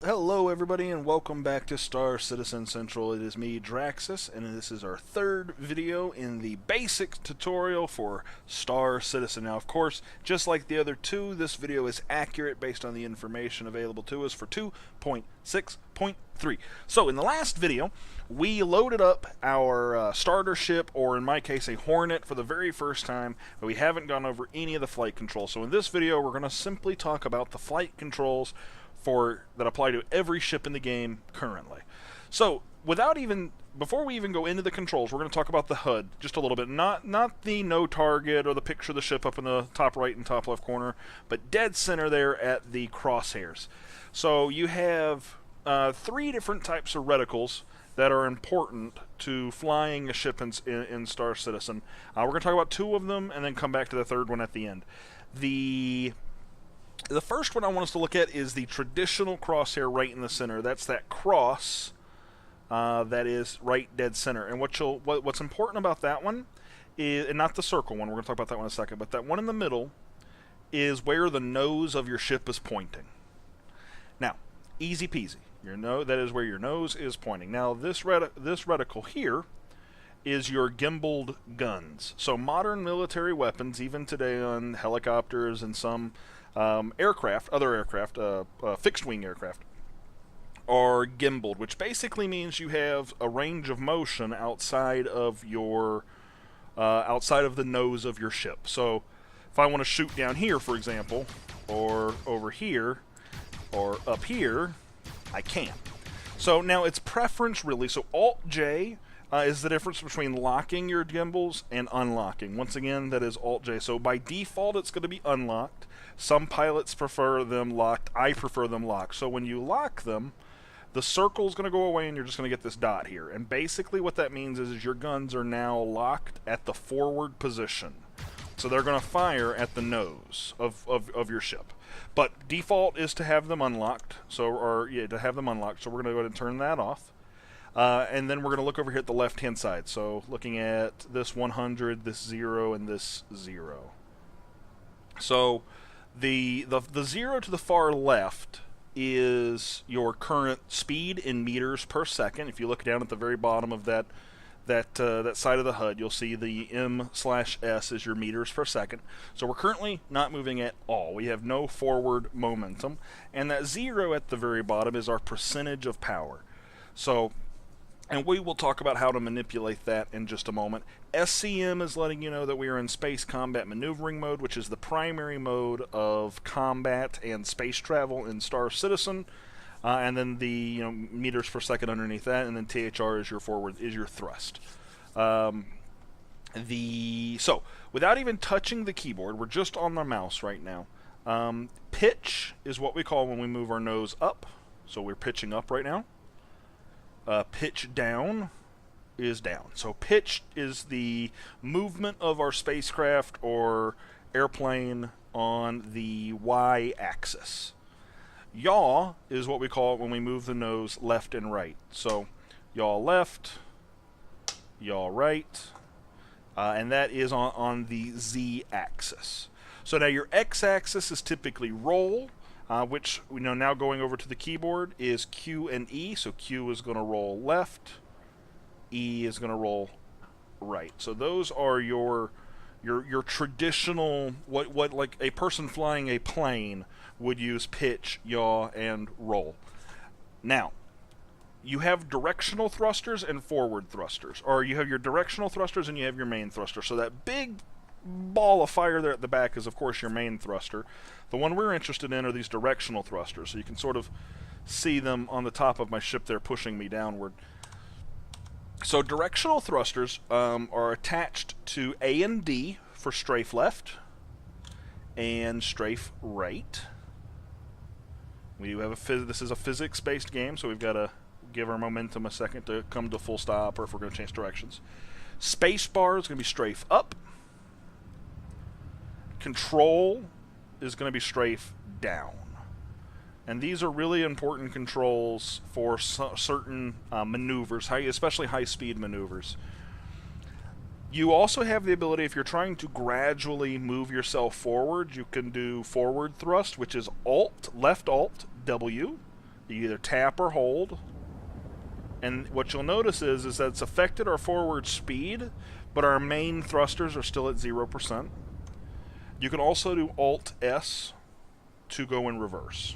Hello everybody and welcome back to Star Citizen Central. It is me, Draxus, and this is our third video in the basic tutorial for Star Citizen. Now of course, just like the other two, this video is accurate based on the information available to us for 2.6.3. So in the last video, we loaded up our starter ship, or in my case a Hornet, for the very first time, but we haven't gone over any of the flight controls. So in this video we're going to simply talk about the flight controls that apply to every ship in the game currently. So, before we even go into the controls, we're going to talk about the HUD just a little bit. Not the no target or the picture of the ship up in the top right and top left corner, but dead center there at the crosshairs. So you have three different types of reticles that are important to flying a ship in Star Citizen. We're going to talk about two of them and then come back to the third one at the end. The first one I want us to look at is the traditional crosshair right in the center. That's that cross that is right dead center. And what's important about that one is, and not the circle one, we're going to talk about that one in a second, but that one in the middle is where the nose of your ship is pointing. Now, easy peasy. That is where your nose is pointing. Now, this reticle here is your Gimballed Guns. So modern military weapons, even today on helicopters and some other aircraft, fixed-wing aircraft, are gimbaled, which basically means you have a range of motion outside of the nose of your ship. So if I want to shoot down here, for example, or over here, or up here, I can. So now it's preference, really. So Alt-J is the difference between locking your gimbals and unlocking. Once again, that is Alt-J. So by default, it's going to be unlocked. Some pilots prefer them locked. I prefer them locked. So when you lock them, the circle's going to go away and you're just going to get this dot here. And basically what that means is your guns are now locked at the forward position. So they're going to fire at the nose of your ship. But default is to have them unlocked. So we're going to go ahead and turn that off. And then we're going to look over here at the left-hand side. So looking at this 100, this 0, and this 0. So the 0 to the far left is your current speed in meters per second. If you look down at the very bottom of that side of the HUD, you'll see the M/S is your meters per second. So we're currently not moving at all. We have no forward momentum. And that 0 at the very bottom is our percentage of power. So, and we will talk about how to manipulate that in just a moment. SCM is letting you know that we are in space combat maneuvering mode, which is the primary mode of combat and space travel in Star Citizen. And then the meters per second underneath that, and then THR is your thrust. So without even touching the keyboard, we're just on the mouse right now. Pitch is what we call when we move our nose up. So we're pitching up right now. Pitch down is down. So pitch is the movement of our spacecraft or airplane on the Y-axis. Yaw is what we call it when we move the nose left and right. So yaw left, yaw right, and that is on the Z-axis. So now your X-axis is typically roll, which we know now going over to the keyboard is Q and E. So Q is going to roll left, E is going to roll right. So those are your traditional what like a person flying a plane would use: pitch, yaw, and roll. Now, you have directional thrusters and forward thrusters, or you have your directional thrusters and you have your main thruster. So that big ball of fire there at the back is, of course, your main thruster. The one we're interested in are these directional thrusters. So you can sort of see them on the top of my ship there pushing me downward. So directional thrusters are attached to A and D for strafe left and strafe right. We do have this is a physics-based game, so we've got to give our momentum a second to come to full stop, or if we're going to change directions. Spacebar is going to be strafe up. Control is going to be strafe down. And these are really important controls for certain maneuvers, especially high-speed maneuvers. You also have the ability, if you're trying to gradually move yourself forward, you can do forward thrust, which is left Alt, W, You either tap or hold. And what you'll notice is that it's affected our forward speed, but our main thrusters are still at 0%. You can also do Alt-S to go in reverse.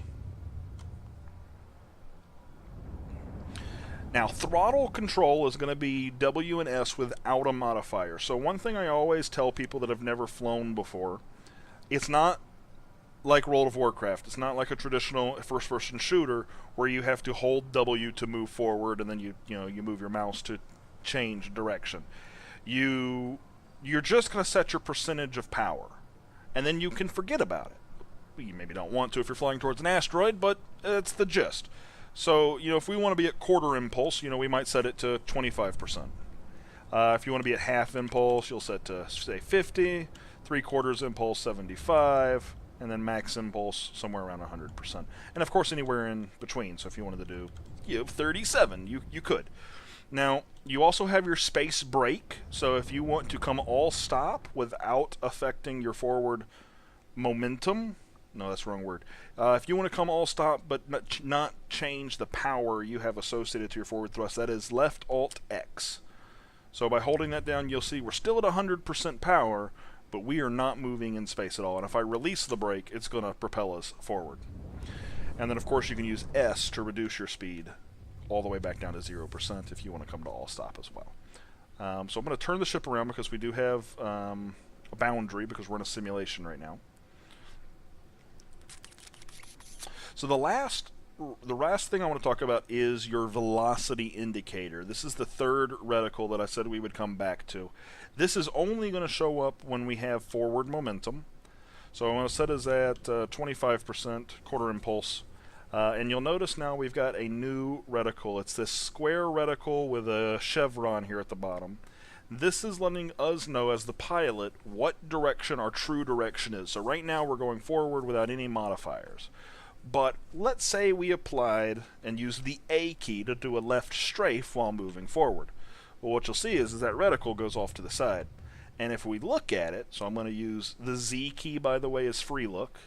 Now, throttle control is going to be W and S without a modifier. So one thing I always tell people that have never flown before, it's not like World of Warcraft. It's not like a traditional first-person shooter where you have to hold W to move forward and then you move your mouse to change direction. You're just going to set your percentage of power, and then you can forget about it. You maybe don't want to if you're flying towards an asteroid, but it's the gist. So, if we want to be at quarter impulse, we might set it to 25%. If you want to be at half impulse, you'll set to, say, 50, 3/4 impulse, 75, and then max impulse somewhere around 100%. And, of course, anywhere in between. So if you wanted to do 37, you could. Now, you also have your space brake. So if you want to come all stop without affecting your forward momentum, no, that's the wrong word. If you want to come all stop but not change the power you have associated to your forward thrust, that is left Alt X. So by holding that down, you'll see we're still at 100% power, but we are not moving in space at all. And if I release the brake, it's going to propel us forward. And then, of course, you can use S to reduce your speed all the way back down to 0% if you want to come to all stop as well. So I'm going to turn the ship around because we do have a boundary because we're in a simulation right now. So the last thing I want to talk about is your velocity indicator. This is the third reticle that I said we would come back to. This is only going to show up when we have forward momentum. So I'm going to set us at 25% quarter impulse. And you'll notice now we've got a new reticle. It's this square reticle with a chevron here at the bottom. This is letting us know as the pilot what direction our true direction is. So right now we're going forward without any modifiers. But let's say we applied and used the A key to do a left strafe while moving forward. Well, what you'll see is that reticle goes off to the side. And if we look at it, so I'm going to use the Z key, by the way, as free look.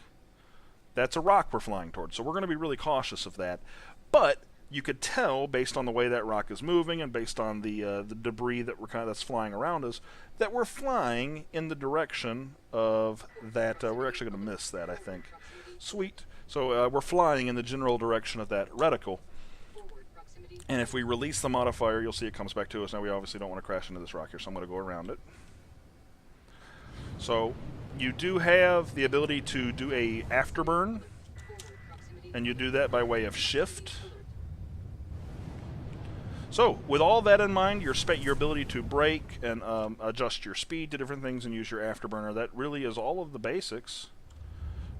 That's a rock we're flying towards, so we're going to be really cautious of that. But you could tell, based on the way that rock is moving and based on the debris that that's flying around us, that we're flying in the direction of that. We're actually going to miss that, I think. Sweet. So we're flying in the general direction of that reticle. And if we release the modifier, you'll see it comes back to us. Now we obviously don't want to crash into this rock here, so I'm going to go around it. So you do have the ability to do a afterburn, and you do that by way of shift. So with all that in mind, your ability to brake and adjust your speed to different things and use your afterburner, that really is all of the basics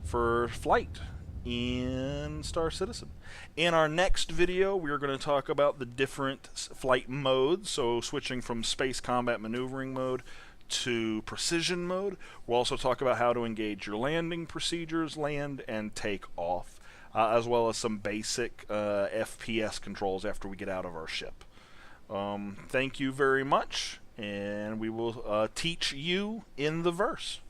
for flight in Star Citizen. In our next video, we are going to talk about the different flight modes, so switching from space combat maneuvering mode to precision mode. We'll also talk about how to engage your landing procedures, land and take off, as well as some basic FPS controls after we get out of our ship. Thank you very much, and we will teach you in the verse.